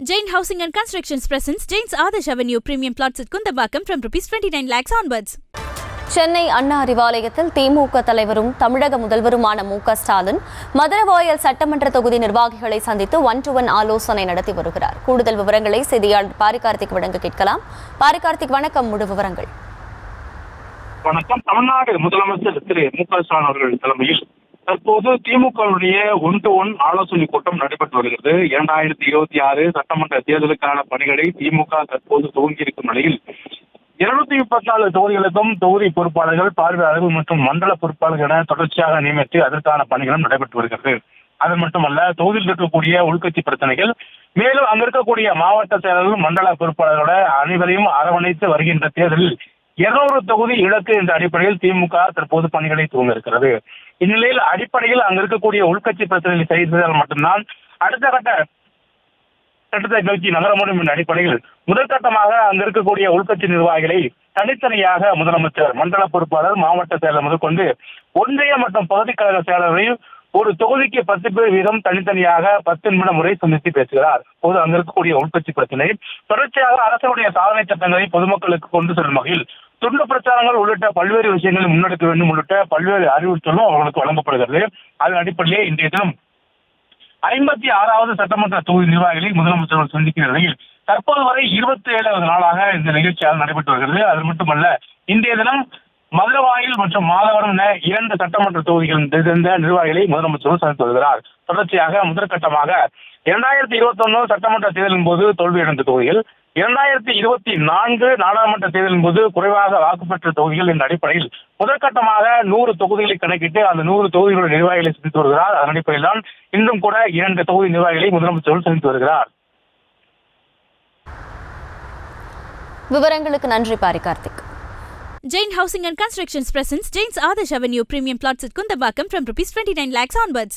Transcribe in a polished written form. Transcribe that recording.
Jain Housing and Constructions presents Jain's Adarsh Avenue Premium Plots at Kundambakam from Rs 29 lakhs onwards. Chennai அண்ணா அறிவாலயத்தில் திமுக தலைவரும் தமிழக முதல்வருமான மு.க. ஸ்டாலின் மதுரவாயல் சட்டமன்ற தொகுதி நிர்வாகிகளை சந்தித்து 1-to-1 ஆலோசனை நடத்தி வருகிறார். கூடுதல் விவரங்களை செய்தியாளர் பாரிகார்த்திக் வழங்க கேட்கலாம். பாரிகார்த்திக், வணக்கம். முழு விவரங்கள். வணக்கம். தமிழ்நாடு முதலமைச்சர் திரு மு.க. ஸ்டாலின் அவர்கள் தலைமையில் தற்போது திமுகவுடைய 1-to-1 ஆலோசனை கூட்டம் நடைபெற்று வருகிறது. 2026 சட்டமன்ற தேர்தலுக்கான பணிகளை திமுக தற்போது துவங்கியிருக்கும் நிலையில் 234 தொகுதிகளுக்கும் தொகுதி பொறுப்பாளர்கள், பார்வையாளர்கள் மற்றும் மண்டல பொறுப்பாளர்கள் என தொடர்ச்சியாக நியமித்து அதற்கான பணிகளும் நடைபெற்று வருகிறது. அது மட்டுமல்ல, தொகுதியில் இருக்கக்கூடிய உள்கட்சி பிரச்சனைகள், மேலும் அங்க இருக்கக்கூடிய மாவட்ட செயலர்கள், மண்டல பொறுப்பாளர்களோட அனைவரையும் அரவணைத்து வருகின்ற தேர்தலில் 200 தொகுதி இலக்கு என்ற அடிப்படையில் திமுக தற்போது பணிகளை துவங்க இருக்கிறது. இந்நிலையில் அடிப்படையில் அங்க இருக்கக்கூடிய உள்கட்சி பிரச்சனைகளை செய்தால் மட்டும்தான் அடுத்த கட்டத்தை நோக்கி நகர முடியும் என்ற அடிப்படையில் முதற்கட்டமாக அங்க இருக்கக்கூடிய உள்கட்சி நிர்வாகிகளை தனித்தனியாக முதலமைச்சர், மண்டல பொறுப்பாளர், மாவட்ட செயலர் முதற்கொண்டு ஒன்றிய மற்றும் பகுதி கழக செயலரையும் ஒரு தொகுதிக்கு 10 பேர் வீதம் தனித்தனியாக 10 நிமிடம் முறை சந்தித்து பேசுகிறார். போது அங்க இருக்கக்கூடிய உள்கட்சி பிரச்சனை தொடர்ச்சியாக அரசுடைய சாதனை திட்டங்களை பொதுமக்களுக்கு கொண்டு செல்லும் வகையில் துண்டு பிரச்சாரங்கள் உள்ளிட்ட பல்வேறு விஷயங்களை முன்னெடுக்க வேண்டும் உள்ளிட்ட பல்வேறு அறிவுறுத்தலும் அவர்களுக்கு வழங்கப்படுகிறது. அதன் அடிப்படையிலே இன்றைய தினம் 56வது சட்டமன்ற தொகுதி நிர்வாகிகளை முதலமைச்சர் சந்திக்கிற நிலையில் தற்போது வரை 27வது நாளாக இந்த நிகழ்ச்சியாக நடைபெற்று வருகிறது. அது மட்டுமல்ல, இன்றைய தினம் மதுரவாயில் மற்றும் மாதவரம் என 2 சட்டமன்ற தொகுதிகளின் சேர்ந்த நிர்வாகிகளை முதலமைச்சர் சந்தித்து வருகிறார். தொடர்ச்சியாக முதற்கட்டமாக 2021 சட்டமன்ற தேர்தலின் போது தோல்வியடைந்த தொகுதிகள், 2024 நாடாளுமன்ற தேர்தலின் போது குறைவாக வாக்கு பெற்ற தொகுதிகள் என்ற அடிப்படையில் முதற்கட்டமாக 100 தொகுதிகளை கணக்கிட்டு அந்த 100 தொகுதிகளுடைய நிர்வாகிகளை சந்தித்து வருகிறார். அதன் அடிப்படையில் தான் இன்றும் கூட 2 தொகுதி நிர்வாகிகளை முதலமைச்சர் சந்தித்து வருகிறார். விவரங்களுக்கு நன்றி பாரிகார்த்திக். Jain Housing and Constructions presents Jain's Adarsh Avenue Premium Plots at Kundambakam from Rs 29 lakhs onwards.